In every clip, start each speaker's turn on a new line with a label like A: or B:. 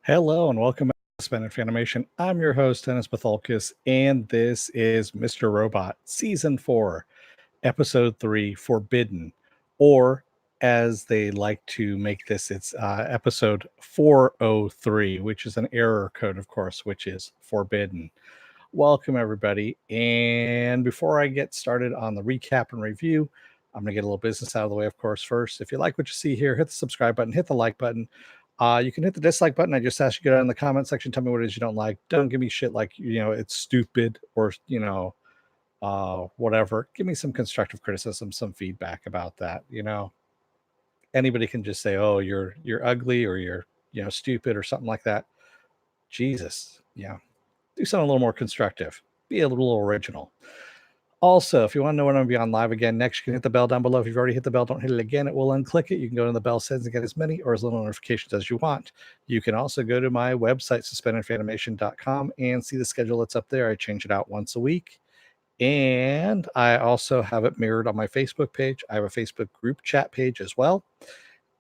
A: Hello and welcome back to Spanish Animation. I'm your host, Dennis Bathalkis, and this is Mr. Robot, Season 4, Episode 3, Forbidden, or as they like to make this, it's Episode 403, which is an error code, of course, which is Forbidden. Welcome, everybody. And before I get started on the recap and review, I'm going to get a little business out of the way, of course, first. If you like what you see here, hit the subscribe button, hit the like button. You can hit the dislike button. I just ask you to get out in the comment section. Tell me what it is you don't like. Don't give me shit like, it's stupid or, whatever. Give me some constructive criticism, some feedback about that. Anybody can just say, oh, you're ugly or you're, stupid or something like that. Jesus. Yeah. Do something a little more constructive. Be a little original. Also, if you want to know when I'm going to be on live again next, you can hit the bell down below. If you've already hit the bell, don't hit it again. It will unclick it. You can go to the bell settings and get as many or as little notifications as you want. You can also go to my website, suspendedfanimation.com, and see the schedule that's up there. I change it out once a week. And I also have it mirrored on my Facebook page. I have a Facebook group chat page as well.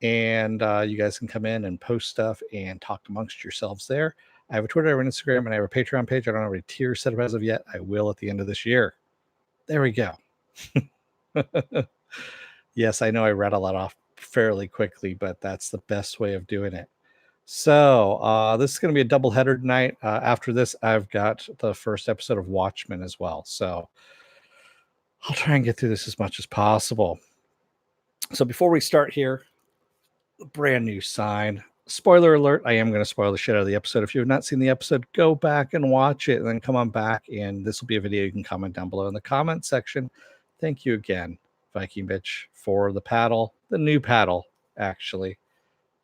A: And you guys can come in and post stuff and talk amongst yourselves there. I have a Twitter, I have an Instagram, and I have a Patreon page. I don't have a tier set up as of yet. I will at the end of this year. There we go. Yes, I know I read a lot off fairly quickly, but that's the best way of doing it. So this is going to be a double header tonight. After this, I've got the first episode of Watchmen as well. So I'll try and get through this as much as possible. So before we start here, brand new sign. Spoiler alert, I am going to spoil the shit out of the episode. If you have not seen the episode, go back and watch it and then come on back. And this will be a video you can comment down below in the comment section. Thank you again, Viking Bitch, for the paddle, the new paddle, actually.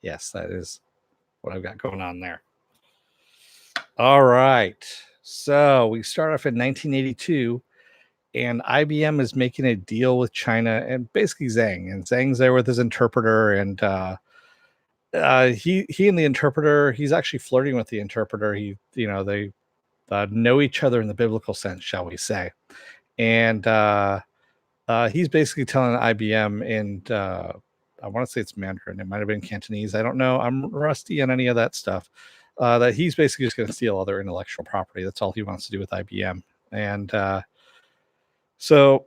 A: Yes, that is what I've got going on there. All right. So we start off in 1982, and IBM is making a deal with China and basically Zhang. And Zhang's there with his interpreter, and he and the interpreter, he's actually flirting with the interpreter. They know each other in the biblical sense, shall we say. And he's basically telling IBM, and I want to say it's Mandarin. It might have been Cantonese. I don't know. I'm rusty on any of that stuff. That he's basically just going to steal all their intellectual property. That's all he wants to do with IBM. And so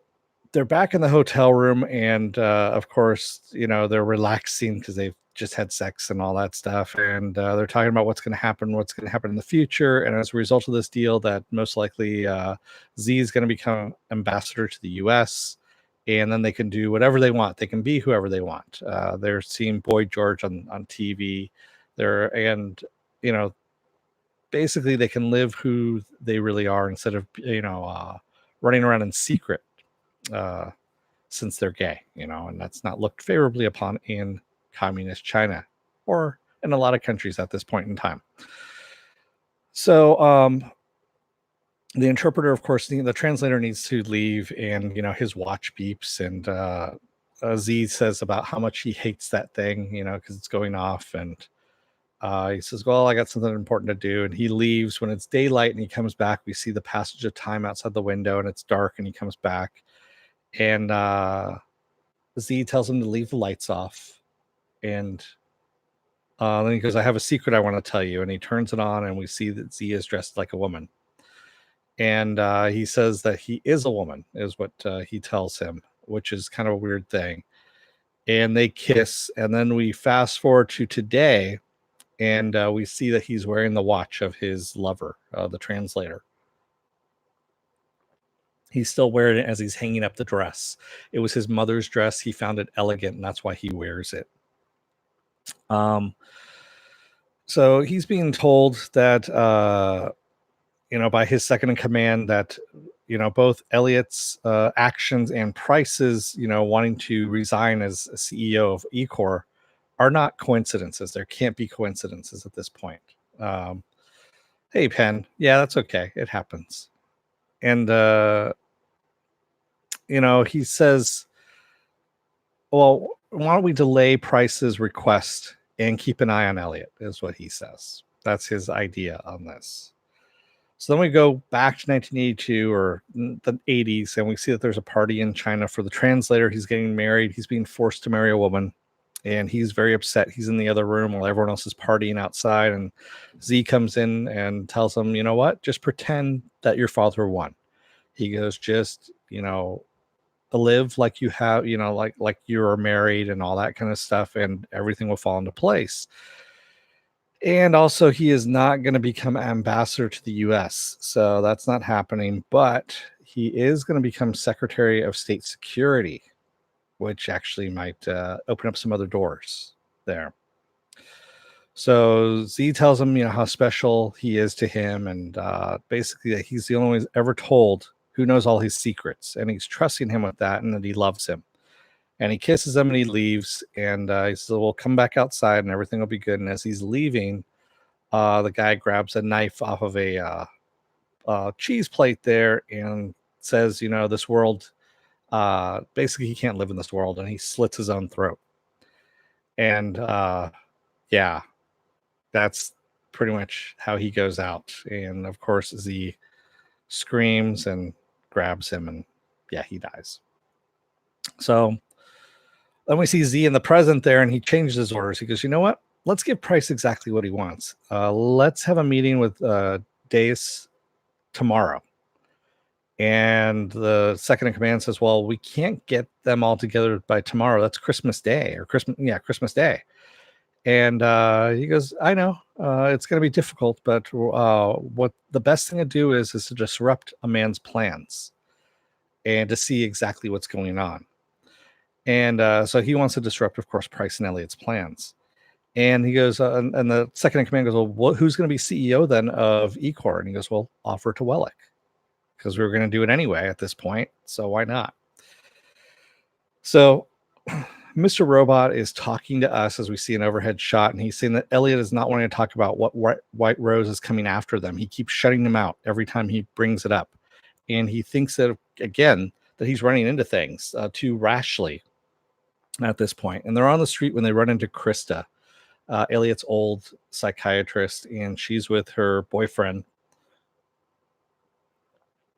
A: they're back in the hotel room, and of course, they're relaxing because they've just had sex and all that stuff, and they're talking about what's going to happen in the future. And as a result of this deal, that most likely Z is going to become ambassador to the US, and then they can do whatever they want. They can be whoever they want. They're seeing Boy George on TV there, and basically they can live who they really are instead of running around in secret since they're gay, and that's not looked favorably upon in communist China or in a lot of countries at this point in time. So the interpreter, of course, the translator needs to leave, and his watch beeps, and Z says about how much he hates that thing, because it's going off, and he says, well, I got something important to do, and he leaves. When it's daylight and he comes back, we see the passage of time outside the window, and it's dark, and he comes back, and Z tells him to leave the lights off. And then he goes, I have a secret I want to tell you. And he turns it on, and we see that Z is dressed like a woman. And he says that he is a woman, is what he tells him, which is kind of a weird thing. And they kiss. And then we fast forward to today, and we see that he's wearing the watch of his lover, the translator. He's still wearing it as he's hanging up the dress. It was his mother's dress. He found it elegant, and that's why he wears it. So he's being told that, by his second in command, that, both Elliot's actions and Price's, wanting to resign as a CEO of Ecor are not coincidences. There can't be coincidences at this point. Hey, Penn. Yeah, that's okay. It happens. And, he says, well, why don't we delay Price's request and keep an eye on Elliot, is what he says. That's his idea on this. So then we go back to 1982 or the 80s, and we see that there's a party in China for the translator. He's getting married. He's being forced to marry a woman. and he's very upset. He's in the other room while everyone else is partying outside, and Z comes in and tells him, you know what, just pretend that your father won. He goes, just, live like you have, like you're married and all that kind of stuff, and everything will fall into place. And also, he is not going to become ambassador to the US, so that's not happening, but he is going to become Secretary of State Security, which actually might open up some other doors there. So Z tells him, how special he is to him, and basically that he's the only one who's ever told who knows all his secrets, and he's trusting him with that, and that he loves him. And he kisses him and he leaves, and he says, we'll come back outside and everything will be good. And as he's leaving, the guy grabs a knife off of a cheese plate there and says, this world, basically he can't live in this world, and he slits his own throat. And yeah, that's pretty much how he goes out. And of course, Z screams and grabs him, and yeah, he dies. So then we see Z in the present there, and he changes his orders. He goes, you know what? Let's give Price exactly what he wants. Let's have a meeting with Deus tomorrow. And the second in command says, well, we can't get them all together by tomorrow. That's Christmas Day, or Christmas Day. And he goes, I know it's going to be difficult, but what the best thing to do is to disrupt a man's plans and to see exactly what's going on. And so he wants to disrupt, of course, Price and Elliot's plans. And he goes, and the second in command goes, well, who's going to be CEO then of Ecor? And he goes, well, offer to Wellick, because we were going to do it anyway at this point, so why not? So Mr. Robot is talking to us as we see an overhead shot, and he's saying that Elliot is not wanting to talk about what White Rose is coming after them. He keeps shutting them out every time he brings it up. And he thinks that, again, that he's running into things too rashly at this point. And they're on the street when they run into Krista, Elliot's old psychiatrist, and she's with her boyfriend.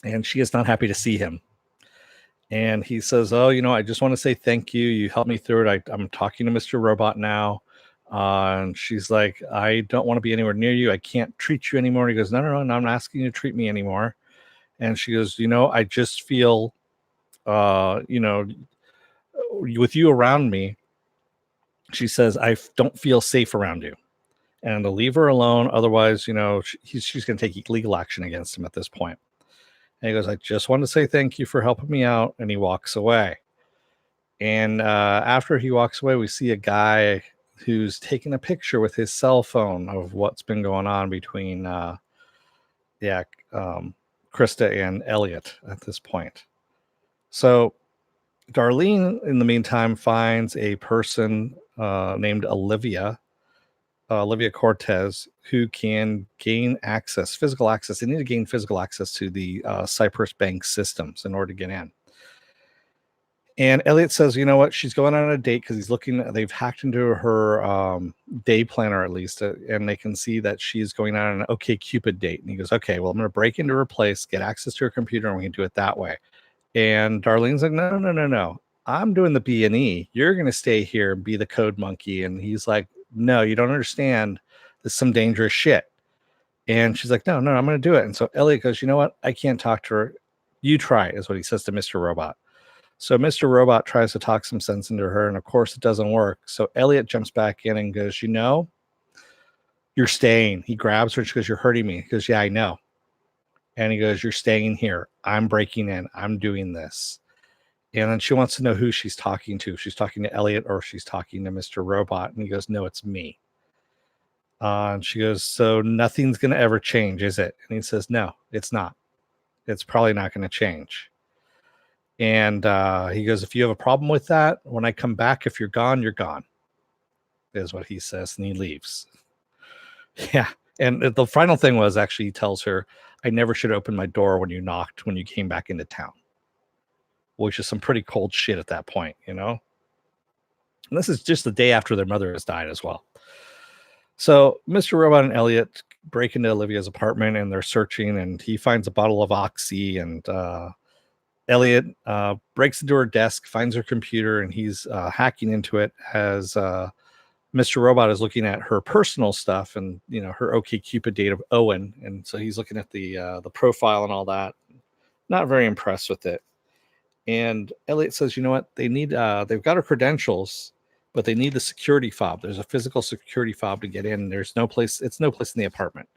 A: And she is not happy to see him. And he says, oh, I just want to say thank you. You helped me through it. I'm talking to Mr. Robot now. And she's like, I don't want to be anywhere near you. I can't treat you anymore. And he goes, no, I'm not asking you to treat me anymore. And she goes, I just feel, with you around me, she says, I don't feel safe around you, and to leave her alone. Otherwise, she's going to take legal action against him at this point. And he goes, I just want to say thank you for helping me out. And he walks away. And after he walks away, we see a guy who's taking a picture with his cell phone of what's been going on between Krista and Elliot at this point. So Darlene, in the meantime, finds a person named Olivia Cortez, who can gain access, physical access. They need to gain physical access to the Cyprus bank systems in order to get in. And Elliot says, you know what? She's going on a date because they've hacked into her day planner at least, and they can see that she's going on an OkCupid date. And he goes, okay, well, I'm going to break into her place, get access to her computer, and we can do it that way. And Darlene's like, no. I'm doing the B&E. You're going to stay here and be the code monkey. And he's like, no, you don't understand. This is some dangerous shit. And she's like, no, I'm going to do it. And so Elliot goes, you know what? I can't talk to her. You try, is what he says to Mr. Robot. So Mr. Robot tries to talk some sense into her, and of course it doesn't work. So Elliot jumps back in and goes, you're staying. He grabs her and she goes, you're hurting me. He goes, yeah, I know. And he goes, you're staying here. I'm breaking in. I'm doing this. And then she wants to know who she's talking to. She's talking to Elliot or she's talking to Mr. Robot. And he goes, no, it's me. And she goes, so nothing's going to ever change, is it? And he says, no, it's not. It's probably not going to change. And he goes, if you have a problem with that, when I come back, if you're gone, you're gone, is what he says. And he leaves. Yeah. And the final thing was, actually, he tells her, I never should open my door when you knocked when you came back into town, which is some pretty cold shit at that point, And this is just the day after their mother has died as well. So Mr. Robot and Elliot break into Olivia's apartment, and they're searching, and he finds a bottle of Oxy and Elliot breaks into her desk, finds her computer, and he's hacking into it as Mr. Robot is looking at her personal stuff and her OkCupid date of Owen, and so he's looking at the profile and all that. Not very impressed with it. And Elliot says, you know what? They need they've got her credentials, but they need the security fob. There's a physical security fob to get in. It's no place in the apartment.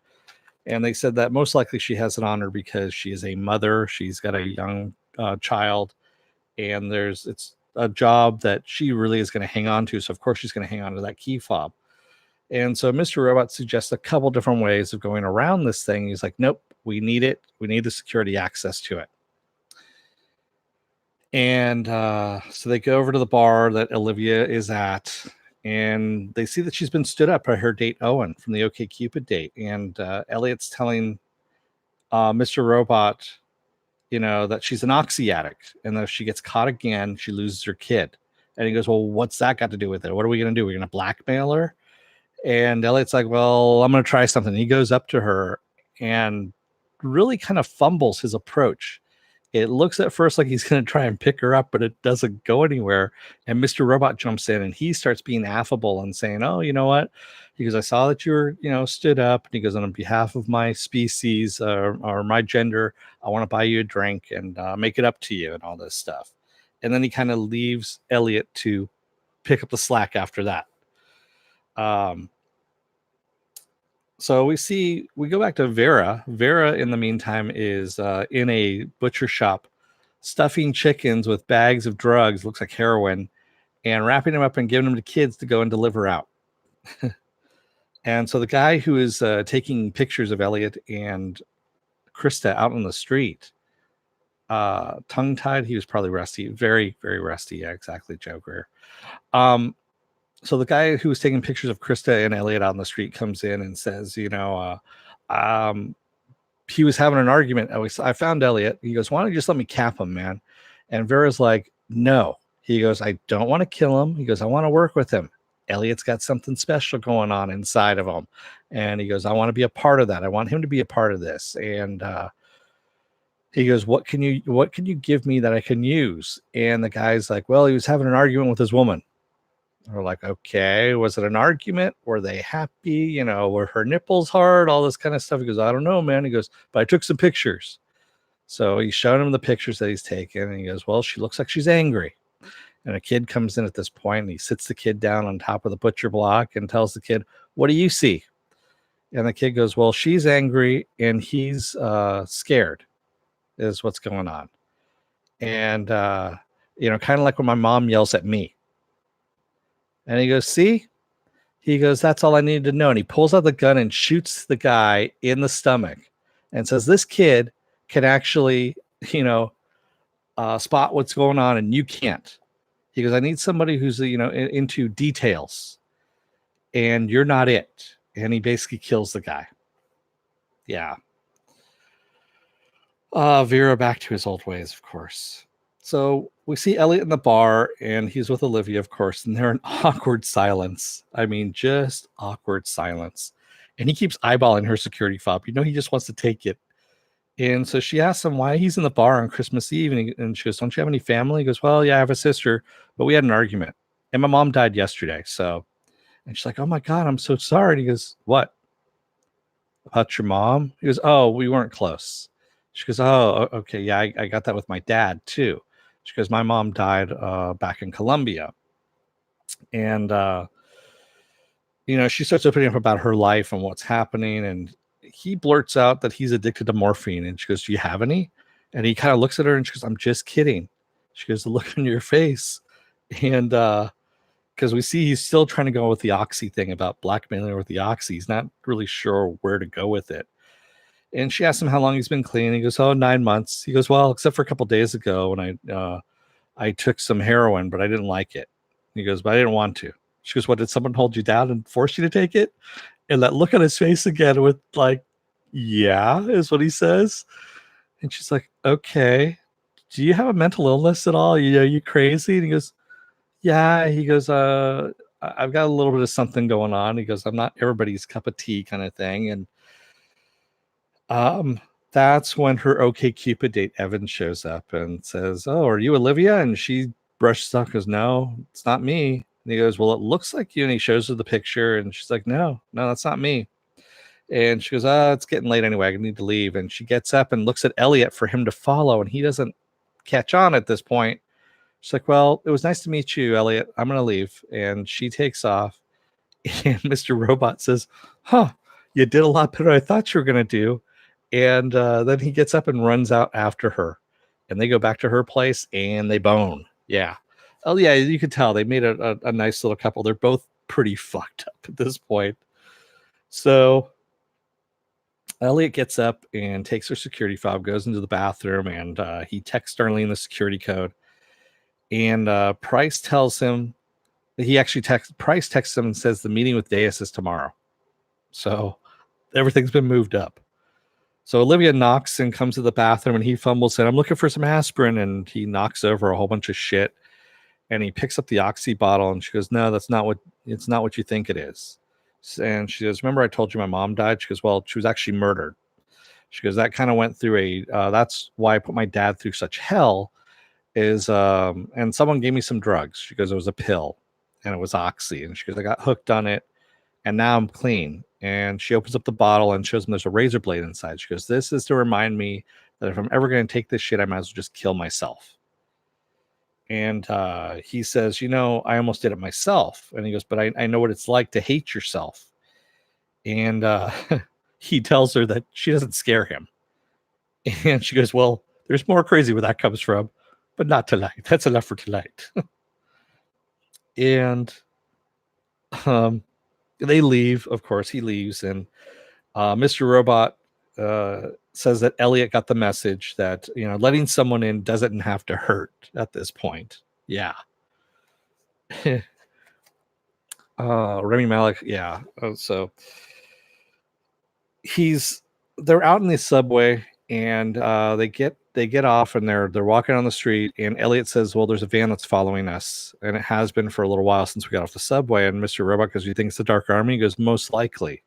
A: And they said that most likely she has it on her because she is a mother. She's got a young child, and it's a job that she really is going to hang on to. So of course she's going to hang on to that key fob. And so Mr. Robot suggests a couple different ways of going around this thing. He's like, nope, we need it. We need the security access to it. And so they go over to the bar that Olivia is at, and they see that she's been stood up by her date Owen from the OkCupid date. And Elliot's telling Mr. Robot, that she's an oxy addict, and that if she gets caught again, she loses her kid. And he goes, well, what's that got to do with it? What are we going to do? We're going to blackmail her? And Elliot's like, well, I'm going to try something. He goes up to her and really kind of fumbles his approach. It looks at first like he's going to try and pick her up, but it doesn't go anywhere. And Mr. Robot jumps in and he starts being affable and saying, oh, you know what? He goes, I saw that you were, stood up. And he goes, on behalf of my species or my gender, I want to buy you a drink and make it up to you and all this stuff. And then he kind of leaves Elliot to pick up the slack after that. So we go back to Vera. Vera, in the meantime, is in a butcher shop stuffing chickens with bags of drugs, looks like heroin, and wrapping them up and giving them to kids to go and deliver out. And so the guy who is taking pictures of Elliot and Krista out on the street, tongue-tied, he was probably rusty, very, very rusty. Yeah, exactly, Joe Greer. So the guy who was taking pictures of Krista and Elliot out on the street comes in and says, he was having an argument. I found Elliot. He goes, why don't you just let me cap him, man? And Vera's like, no. He goes, I don't want to kill him. He goes, I want to work with him. Elliot's got something special going on inside of him. And he goes, I want to be a part of that. I want him to be a part of this. And he goes, what can you give me that I can use? And the guy's like, well, he was having an argument with his woman. We're like, okay, was it an argument? Were they happy? Were her nipples hard? All this kind of stuff. He goes, I don't know, man. He goes, but I took some pictures. So he's showing him the pictures that he's taken. And he goes, well, she looks like she's angry. And a kid comes in at this point and he sits the kid down on top of the butcher block and tells the kid, what do you see? And the kid goes, well, she's angry and he's scared is what's going on. And, kind of like when my mom yells at me. And he goes, see? He goes, that's all I needed to know. And he pulls out the gun and shoots the guy in the stomach and says, this kid can actually, spot what's going on and you can't. He goes, I need somebody who's, into details. And you're not it. And he basically kills the guy. Yeah. Vera back to his old ways, of course. So we see Elliot in the bar, and he's with Olivia, of course, and they're in awkward silence. I mean, just awkward silence. And he keeps eyeballing her security fob. He just wants to take it. And so she asks him why he's in the bar on Christmas Eve, and she goes, don't you have any family? He goes, well, yeah, I have a sister, but we had an argument. And my mom died yesterday, so... And she's like, oh, my God, I'm so sorry. And he goes, what? About your mom? He goes, oh, we weren't close. She goes, oh, okay, yeah, I got that with my dad, too. She goes, my mom died back in Colombia. And, she starts opening up about her life and what's happening. And he blurts out that he's addicted to morphine. And she goes, do you have any? And he kind of looks at her and she goes, I'm just kidding. She goes, look in your face. And because we see he's still trying to go with the oxy thing about blackmailing her with the oxy. He's not really sure where to go with it. And she asks him how long he's been clean. He goes, 9 months. He goes, well, except for a couple of days ago when I took some heroin, but I didn't like it. He goes, but I didn't want to. She goes, what, did someone hold you down and force you to take it? And that look on his face again with like, yeah, is what he says. And she's like, okay, do you have a mental illness at all? You crazy? And he goes, yeah. He goes, I've got a little bit of something going on. He goes, I'm not everybody's cup of tea kind of thing. And that's when her OK Cupid date Evan shows up and says, "Oh, are you Olivia?" And she brushes off, goes, "No, it's not me." And he goes, "Well, it looks like you." And he shows her the picture, and she's like, "No, that's not me." And she goes, "It's getting late anyway. I need to leave." And she gets up and looks at Elliot for him to follow, and he doesn't catch on at this point. She's like, "Well, it was nice to meet you, Elliot. I'm gonna leave." And she takes off. And Mr. Robot says, "Huh, you did a lot better than I thought you were gonna do." And then he gets up and runs out after her. And they go back to her place and they bone. Yeah. Oh yeah, you could tell they made a nice little couple. They're both pretty fucked up at this point. So Elliot gets up and takes her security fob, goes into the bathroom, and he texts Darlene the security code. And Price tells him Price texts him and says the meeting with Deus is tomorrow. So everything's been moved up. So Olivia knocks and comes to the bathroom, and he fumbles and "I'm looking for some aspirin," and he knocks over a whole bunch of shit. And he picks up the oxy bottle, and she goes, "No, it's not what you think it is." And she goes, "Remember I told you my mom died?" She goes, "Well, she was actually murdered." She goes, "That kind of went through that's why I put my dad through such hell is and someone gave me some drugs." She goes, "It was a pill and it was oxy." And she goes, "I got hooked on it and now I'm clean." And she opens up the bottle and shows him there's a razor blade inside. She goes, "This is to remind me that if I'm ever going to take this shit, I might as well just kill myself." And he says, "I almost did it myself." And he goes, "But I know what it's like to hate yourself." And he tells her that she doesn't scare him. And she goes, "Well, there's more crazy where that comes from, but not tonight. That's enough for tonight." And um, they leave. Of course, he leaves. And Mr. Robot says that Elliot got the message that, letting someone in doesn't have to hurt at this point. Yeah. Remy Malek. Yeah. So they're out in the subway, and they get off, and they're walking on the street, and Elliot says, "Well, there's a van that's following us, and it has been for a little while since we got off the subway." And Mr. Robot goes, "You think it's the Dark Army?" He goes, "Most likely."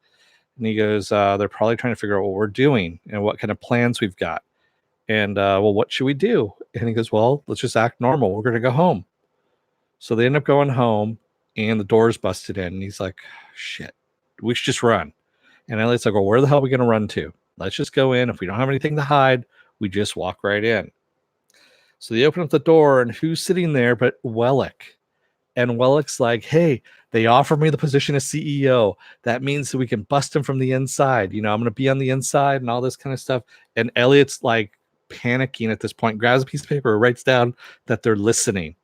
A: And he goes, "They're probably trying to figure out what we're doing and what kind of plans we've got. And well, what should we do?" And he goes, "Well, let's just act normal. We're going to go home." So they end up going home, and the door's busted in. And he's like, "Shit, we should just run." And Elliot's like, "Well, where the hell are we going to run to? Let's just go in. If we don't have anything to hide, we just walk right in." So they open up the door, and who's sitting there but Wellick? And Wellick's like, "Hey, they offered me the position of CEO. That means that we can bust him from the inside. I'm going to be on the inside and all this kind of stuff." And Elliot's like panicking at this point, grabs a piece of paper, writes down that they're listening.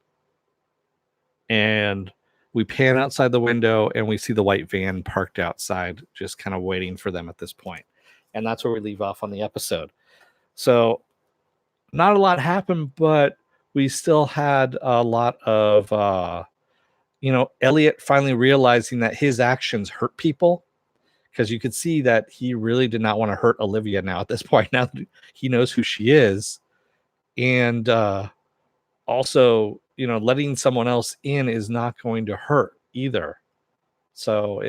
A: And we pan outside the window, and we see the white van parked outside, just kind of waiting for them at this point. And that's where we leave off on the episode. So not a lot happened, but we still had a lot of Elliot finally realizing that his actions hurt people, because you could see that he really did not want to hurt Olivia now at this point, now that he knows who she is. And also, letting someone else in is not going to hurt either. So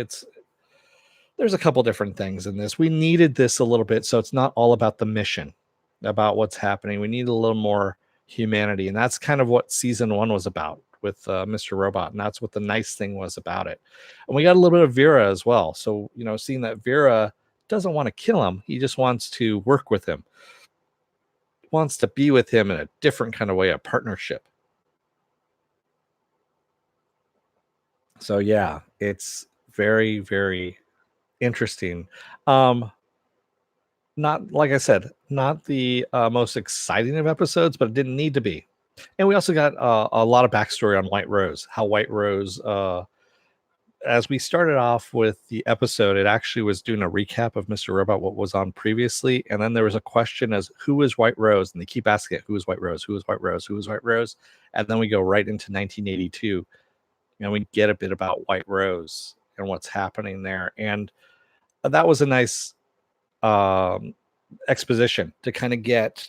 A: there's a couple different things in this. We needed this a little bit, so it's not all about the mission, about what's happening. We need a little more humanity, and that's kind of what season 1 was about with Mr. Robot, and that's what the nice thing was about it. And we got a little bit of Vera as well. So, seeing that Vera doesn't want to kill him, he just wants to work with him, wants to be with him in a different kind of way, a partnership. So yeah, it's very, very interesting. Not, like I said, not the most exciting of episodes, but it didn't need to be. And we also got a lot of backstory on White Rose, how White Rose, as we started off with the episode, it actually was doing a recap of Mr. Robot, what was on previously. And then there was a question as who is White Rose? And they keep asking it, who is White Rose? Who is White Rose? Who is White Rose? And then we go right into 1982, and we get a bit about White Rose and what's happening there. And that was a nice exposition to kind of get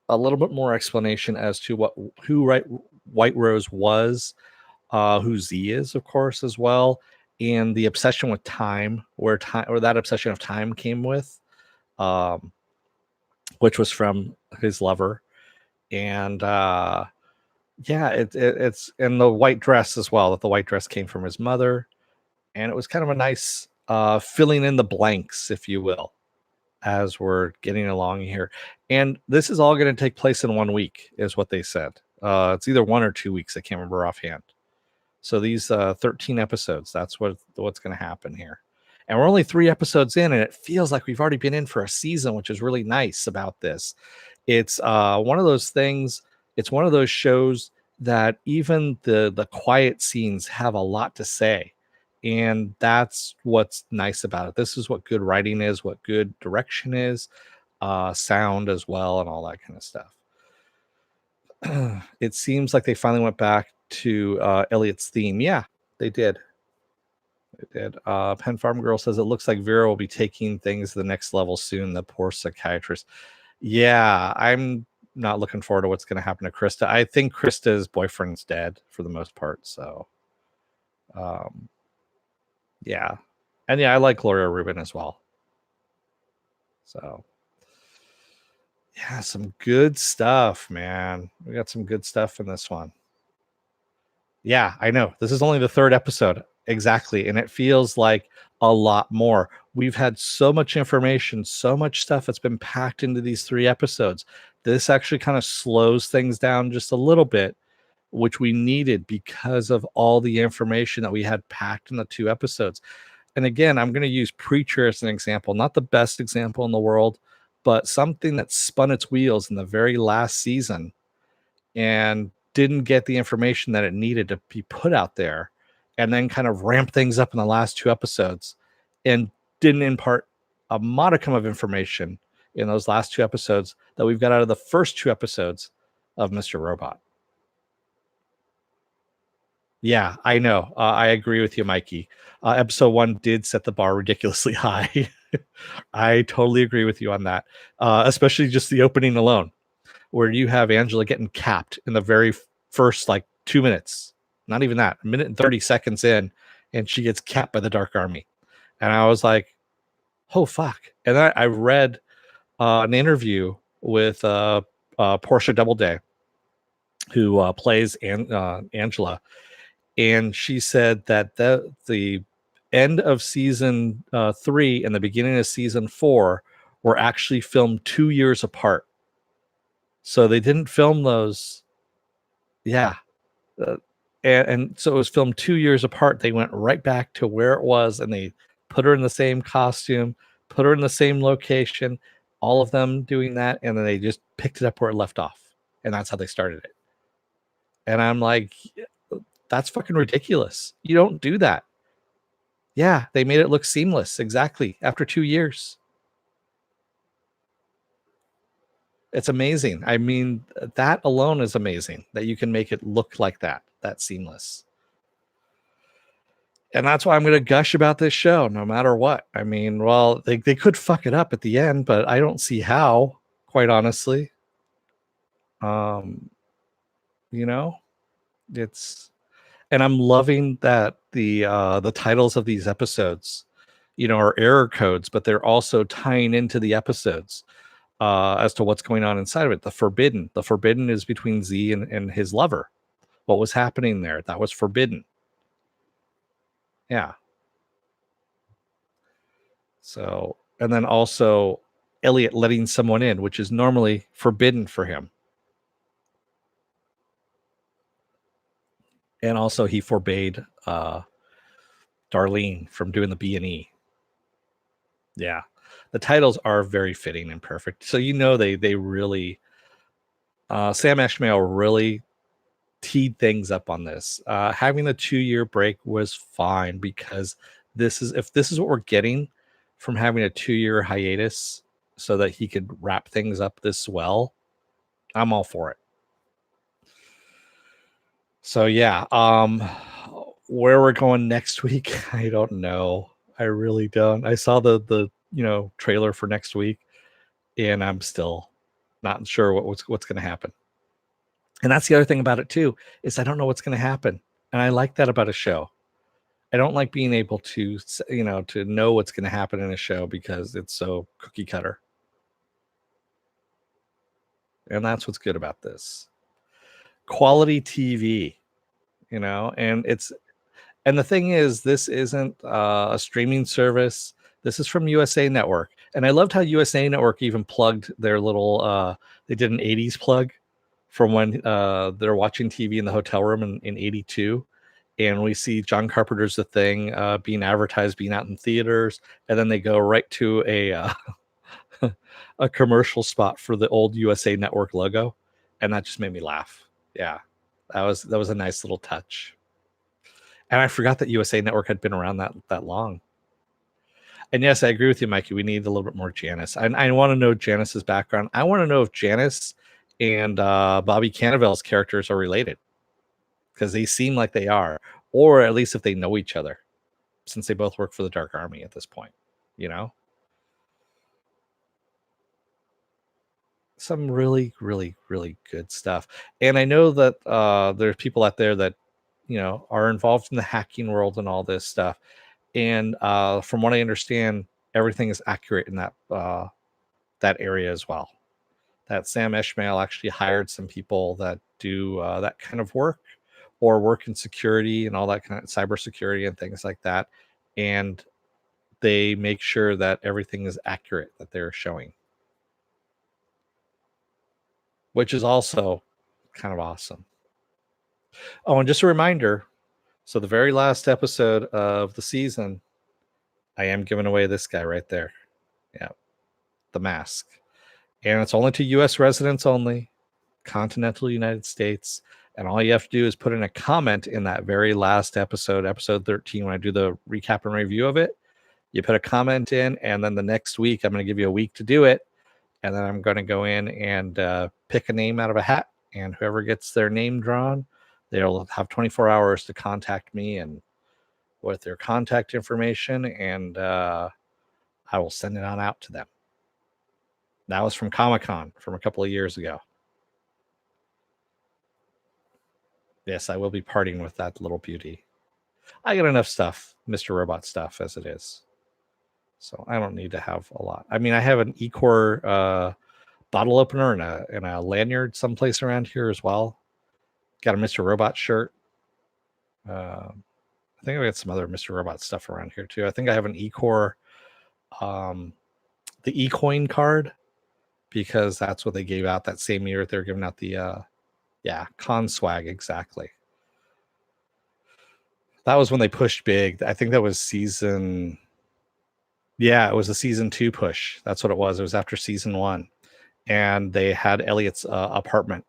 A: a little bit more explanation as to who White Rose was, who Z is, of course, as well, and the obsession with time, where that obsession of time came with. which was from his lover. And yeah, it's in the white dress as well, that the white dress came from his mother. And it was kind of a nice filling in the blanks, if you will, as we're getting along here. And this is all going to take place in 1 week, is what they said. It's either 1 or 2 weeks. I can't remember offhand. So these 13 episodes, that's what's going to happen here. And we're only 3 episodes in, and it feels like we've already been in for a season, which is really nice about this. It's one of those things. It's one of those shows that even the quiet scenes have a lot to say. And that's what's nice about it. This is what good writing is, what good direction is, sound as well, and all that kind of stuff. It seems like they finally went back to Elliot's theme. Yeah, they did. They did. Penn Farm Girl says it looks like Vera will be taking things to the next level soon. The poor psychiatrist. Yeah, I'm not looking forward to what's going to happen to Krista. I think Krista's boyfriend's dead for the most part. So, yeah. And yeah, I like Gloria Rubin as well. So, yeah, some good stuff, man. We got some good stuff in this one. Yeah, I know. This is only the 3rd episode. Exactly. And it feels like a lot more. We've had so much information, so much stuff that's been packed into these 3 episodes. This actually kind of slows things down just a little bit, which we needed because of all the information that we had packed in the 2 episodes. And again, I'm going to use Preacher as an example, not the best example in the world, but something that spun its wheels in the very last season and didn't get the information that it needed to be put out there, and then kind of ramp things up in the last 2 episodes and didn't impart a modicum of information in those last 2 episodes that we've got out of the first 2 episodes of Mr. Robot. Yeah, I know. I agree with you, Mikey. Episode 1 did set the bar ridiculously high. I totally agree with you on that, especially just the opening alone, where you have Angela getting capped in the very first 2 minutes, not even that, 1 minute and 30 seconds in, and she gets capped by the Dark Army. And I was like, oh, fuck. And then I read an interview with Portia Doubleday, who plays Angela. And she said that the end of season 3 and the beginning of season 4 were actually filmed 2 years apart. So they didn't film those. Yeah. And so it was filmed 2 years apart. They went right back to where it was, and they put her in the same costume, put her in the same location, all of them doing that. And then they just picked it up where it left off. And that's how they started it. And I'm like, that's fucking ridiculous. You don't do that. Yeah, they made it look seamless. Exactly. After 2 years. It's amazing. I mean, that alone is amazing that you can make it look like that seamless. And that's why I'm going to gush about this show no matter what. I mean, well, they could fuck it up at the end, but I don't see how, quite honestly. You know, and I'm loving that the titles of these episodes, are error codes, but they're also tying into the episodes as to what's going on inside of it. The forbidden is between Z and his lover. What was happening there? That was forbidden. Yeah. So, and then also Elliot letting someone in, which is normally forbidden for him. And also he forbade Darlene from doing the B&E. Yeah. The titles are very fitting and perfect. So they really Sam Esmail really teed things up on this. Having the 2-year break was fine, because if this is what we're getting from having a 2-year hiatus so that he could wrap things up this well, I'm all for it. So yeah, where we're going next week, I don't know. I really don't. I saw the trailer for next week, and I'm still not sure what's going to happen. And that's the other thing about it too, is I don't know what's going to happen. And I like that about a show. I don't like being able to, to know what's going to happen in a show, because it's so cookie cutter. And that's what's good about this. Quality TV, you know, and the thing is, this isn't a streaming service. This is from USA Network. And I loved how USA Network even plugged their little, they did an 80s plug from when they're watching TV in the hotel room in 82. And we see John Carpenter's The Thing being advertised, being out in theaters. And then they go right to a commercial spot for the old USA Network logo. And that just made me laugh. Yeah, that was a nice little touch. And I forgot that USA Network had been around that long. And yes, I agree with you, Mikey. We need a little bit more Janice. I want to know Janice's background. I want to know if Janice and Bobby Cannavale's characters are related, because they seem like they are, or at least if they know each other, since they both work for the Dark Army at this point. You know, some really, really, really good stuff. And I know that there's people out there that, you know, are involved in the hacking world and all this stuff. And from what I understand, everything is accurate in that area as well. That Sam Esmail actually hired some people that do that kind of work, or work in security and all that kind of cybersecurity and things like that. And they make sure that everything is accurate that they're showing, which is also kind of awesome. Oh, and just a reminder, so the very last episode of the season, I am giving away this guy right there. Yeah, the mask. And it's only to US residents only, continental United States. And all you have to do is put in a comment in that very last episode, episode 13, when I do the recap and review of it. You put a comment in, and then the next week, I'm going to give you a week to do it. And then I'm going to go in and pick a name out of a hat. And whoever gets their name drawn, they'll have 24 hours to contact me and with their contact information. And I will send it on out to them. That was from Comic-Con from a couple of years ago. Yes, I will be parting with that little beauty. I got enough stuff, Mr. Robot stuff, as it is. So I don't need to have a lot. I mean, I have an E-Core bottle opener and a lanyard someplace around here as well. Got a Mr. Robot shirt. I think I got some other Mr. Robot stuff around here too. I think I have an E-Core, the E-Coin card, because that's what they gave out that same year. They're giving out the con swag. Exactly. That was when they pushed big. I think that was season. Yeah, it was a season 2 push. That's what it was. It was after season 1, and they had Elliot's apartment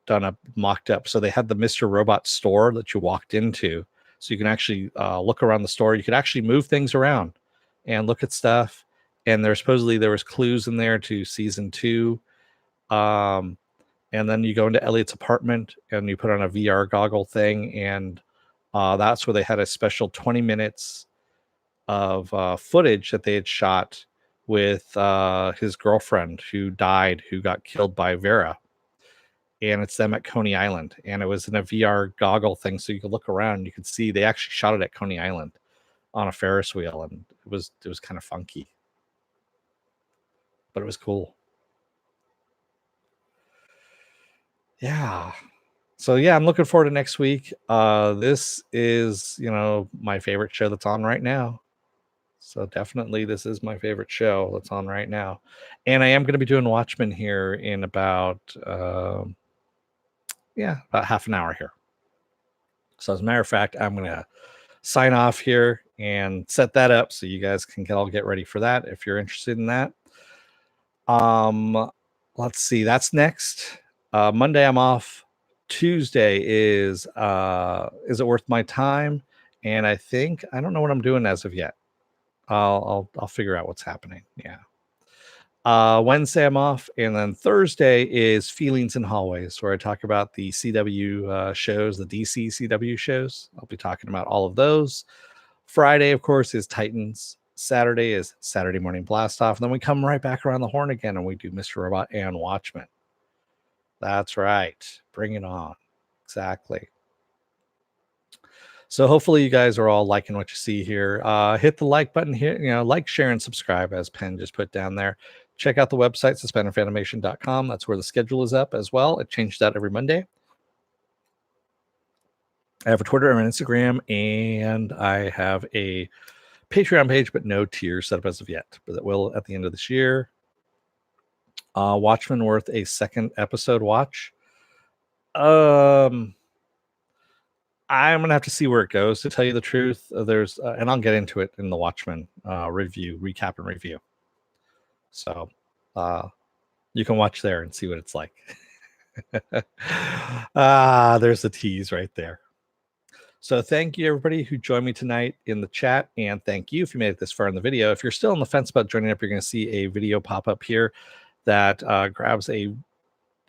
A: done up, mocked up. So they had the Mr. Robot store that you walked into, so you can actually look around the store. You could actually move things around and look at stuff. And there was clues in there to season 2. And then you go into Elliot's apartment and you put on a VR goggle thing, and that's where they had a special 20 minutes of footage that they had shot with his girlfriend who died, who got killed by Vera. And it's them at Coney Island. And it was in a VR goggle thing, so you could look around and you could see they actually shot it at Coney Island on a Ferris wheel, and it was kind of funky. But it was cool. Yeah. So yeah, I'm looking forward to next week. This is, my favorite show that's on right now. So definitely this is my favorite show that's on right now. And I am going to be doing Watchmen here in about half an hour here. So as a matter of fact, I'm going to sign off here and set that up so you guys can all get ready for that if you're interested in that. Let's see, that's next. Monday I'm off. Tuesday is It Worth My Time? And I don't know what I'm doing as of yet. I'll figure out what's happening. Yeah. Wednesday I'm off, and then Thursday is Feelings in Hallways, where I talk about the CW shows, the DC CW shows. I'll be talking about all of those. Friday, of course, is Titans. Saturday is Saturday Morning Blast Off. And then we come right back around the horn again, and we do Mr. Robot and Watchmen. That's right. Bring it on. Exactly. So hopefully you guys are all liking what you see here. Hit the like button here, like, share, and subscribe, as Penn just put down there. Check out the website, suspenderfanimation.com. That's where the schedule is up as well. It changes that every Monday. I have a Twitter and an Instagram, and I have a Patreon page, but no tiers set up as of yet. But it will at the end of this year. Watchmen worth a second episode watch. I'm gonna have to see where it goes, to tell you the truth. There's and I'll get into it in the Watchmen recap and review. So you can watch there and see what it's like. There's the tease right there. So thank you everybody who joined me tonight in the chat, and thank you if you made it this far in the video. If you're still on the fence about joining up, you're going to see a video pop up here that grabs a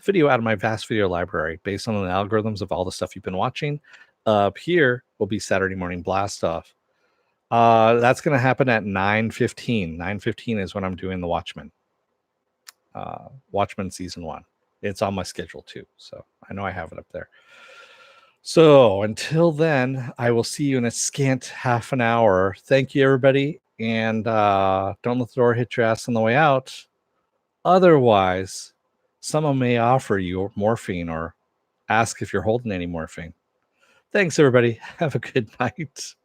A: video out of my vast video library based on the algorithms of all the stuff you've been watching. Up here will be Saturday Morning Blast Off. That's going to happen at 9:15. 9:15 is when I'm doing the Watchmen. Watchmen season 1. It's on my schedule too, so I know I have it up there. So until then, I will see you in a scant half an hour. Thank you, everybody, and don't let the door hit your ass on the way out. Otherwise, someone may offer you morphine or ask if you're holding any morphine. Thanks, everybody. Have a good night.